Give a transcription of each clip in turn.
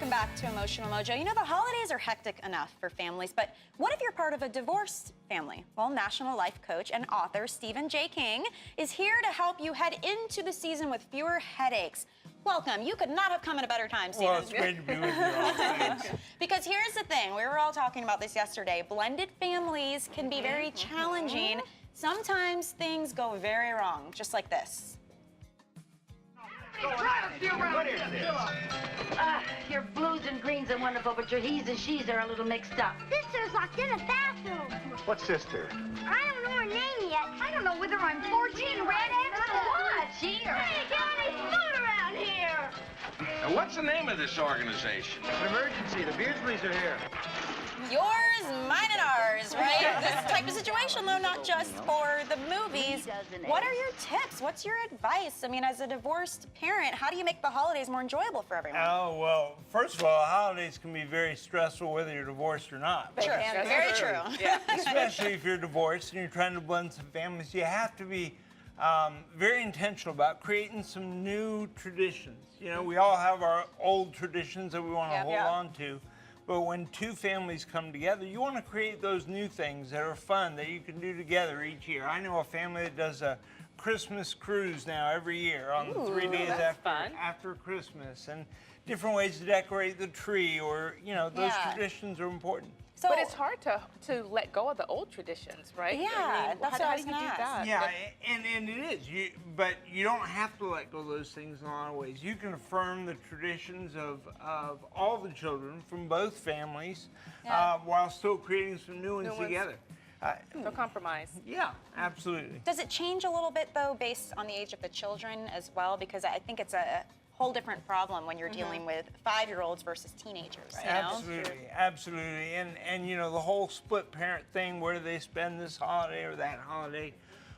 welcome back to Emotional Mojo. You know, the holidays are hectic enough for families, but what if you're part of a divorced family? Well, national life coach and author Stephen J. King is here to help you head into the season with fewer headaches. Welcome. You could not have come at a better time, Stephen. Well, it's great to be with you all. Because here's the thing, we were all talking about this yesterday. Blended families can be very challenging. Sometimes things go very wrong, just like this. Your blues and greens are wonderful, but your he's and she's are a little mixed up. Sister's locked in the bathroom. What sister? I don't know her name yet. I don't know whether I'm 14 red X or what. Here. Hey, get any food around here? Now, what's the name of this organization? It's an emergency. The Beardsleys are here. Yours, mine, and ours, right? This type of situation, though, not just for the movies. What are your tips? What's your advice? I mean, as a divorced parent, how do you make the holidays more enjoyable for everyone? Oh, well, first of all, holidays can be very stressful whether you're divorced or not. Sure, very true. Yeah. Especially if you're divorced and you're trying to blend some families, you have to be very intentional about creating some new traditions. You know, we all have our old traditions that we want to hold on to. But when two families come together, you want to create those new things that are fun that you can do together each year. I know a family that does a Christmas cruise now every year on 3 days after Christmas, and different ways to decorate the tree, or, you know, those traditions are important. So, but it's hard to let go of the old traditions, right? Yeah, I mean, that's how what I do was you gonna do ask. that? Yeah, and it is. But you don't have to let go of those things in a lot of ways. You can affirm the traditions of all the children from both families while still creating some new ones together. No compromise. Yeah, absolutely. Does it change a little bit, though, based on the age of the children as well? Because I think it's a whole different problem when you're dealing with 5-year-olds versus teenagers. You know? Absolutely, absolutely. And you know, the whole split parent thing, where do they spend this holiday or that holiday?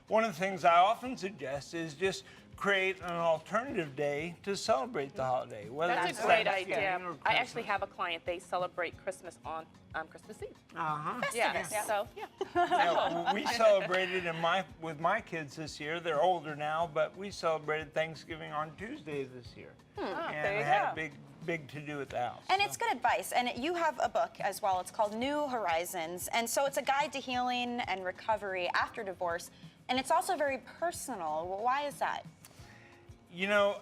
One of the things I often suggest is just create an alternative day to celebrate the holiday. That's a great idea. I actually have a client, they celebrate Christmas on Christmas Eve. Yeah. So, Yeah, we celebrated with my kids this year. They're older now, but we celebrated Thanksgiving on Tuesday this year. And there you had go. a big to-do at the house. And it's good advice. And you have a book as well. It's called New Horizons. And so it's a guide to healing and recovery after divorce. And it's also very personal. Why is that? You know,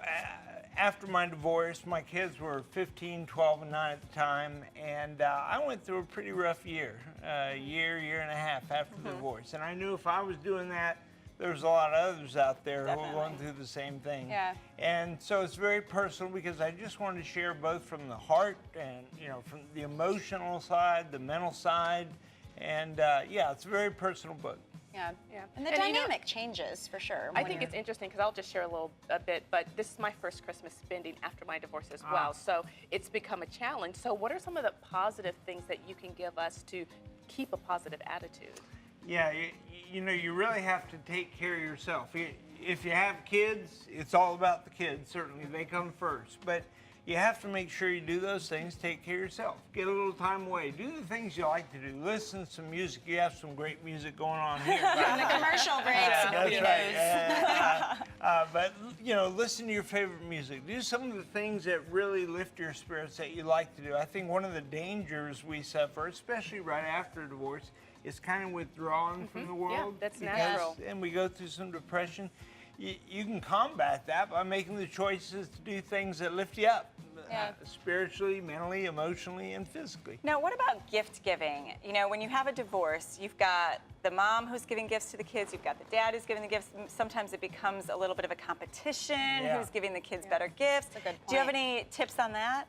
after my divorce, my kids were 15, 12, and 9 at the time, and I went through a pretty rough year and a half after the divorce. And I knew if I was doing that, there was a lot of others out there who were going through the same thing. Yeah. And so it's very personal, because I just wanted to share both from the heart and, you know, from the emotional side, the mental side, and yeah, it's a very personal book. Yeah. And the And you know, dynamic changes for sure. I think it's interesting because I'll just share a bit, but this is my first Christmas spending after my divorce as well. So it's become a challenge. So what are some of the positive things that you can give us to keep a positive attitude? Yeah, you know, you really have to take care of yourself. If you have kids, it's all about the kids. Certainly, they come first. But you have to make sure you do those things. Take care of yourself. Get a little time away. Do the things you like to do. Listen to some music. You have some great music going on here. the commercial breaks. That's right. But, you know, listen to your favorite music. Do some of the things that really lift your spirits that you like to do. I think one of the dangers we suffer, especially right after divorce, is kind of withdrawing from the world. Yeah, that's natural. And we go through some depression. You can combat that by making the choices to do things that lift you up, spiritually, mentally, emotionally, and physically. Now, what about gift giving? You know, when you have a divorce, you've got the mom who's giving gifts to the kids, you've got the dad who's giving the gifts. Sometimes it becomes a little bit of a competition, who's giving the kids better gifts. That's a good point. Do you have any tips on that?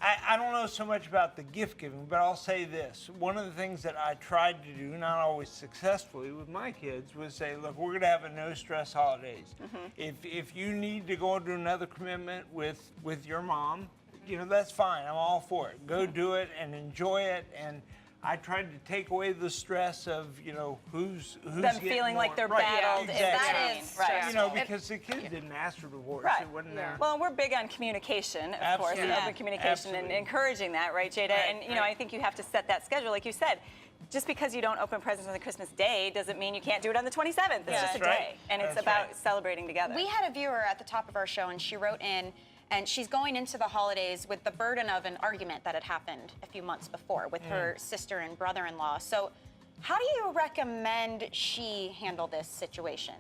I don't know so much about the gift giving, but I'll say this. One of the things that I tried to do, not always successfully with my kids, was say, look, we're going to have a no-stress holidays. If you need to go into another commitment with your mom, you know, that's fine. I'm all for it. Go do it and enjoy it. And I tried to take away the stress of, you know, who's Them feeling like they're battled. Exactly. That is right. You know, because the kids didn't ask for divorce. Right. It wasn't there. Well, we're big on communication, of course, and open communication and encouraging that, right, Jada? And, you know, I think you have to set that schedule, like you said. Just because you don't open presents on the Christmas day doesn't mean you can't do it on the 27th. It's just a day. And it's about celebrating together. We had a viewer at the top of our show, and she wrote in, and she's going into the holidays with the burden of an argument that had happened a few months before with her sister and brother-in-law. So how do you recommend she handle this situation?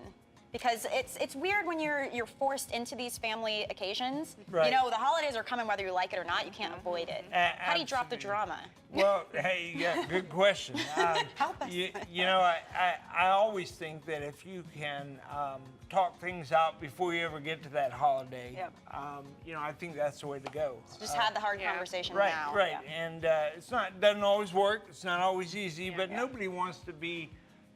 Because it's weird when you're forced into these family occasions. Right. You know, the holidays are coming whether you like it or not. You can't avoid it. How do you drop the Absolutely. drama? Well, hey, yeah, good question. Help us. You know, I always think that if you can talk things out before you ever get to that holiday, Yep. you know, I think that's the way to go. Just have the hard Yeah. conversation Right, now. right. And doesn't always work. It's not always easy, but Yeah. nobody wants to be,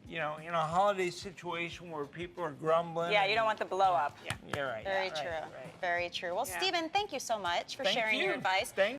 you know, in a holiday situation where people are grumbling. Yeah, you don't want the blow up. Yeah, right. Very right, true. right. Very true. Well, Yeah. Stephen, thank you so much for Thank sharing you. your advice. Thank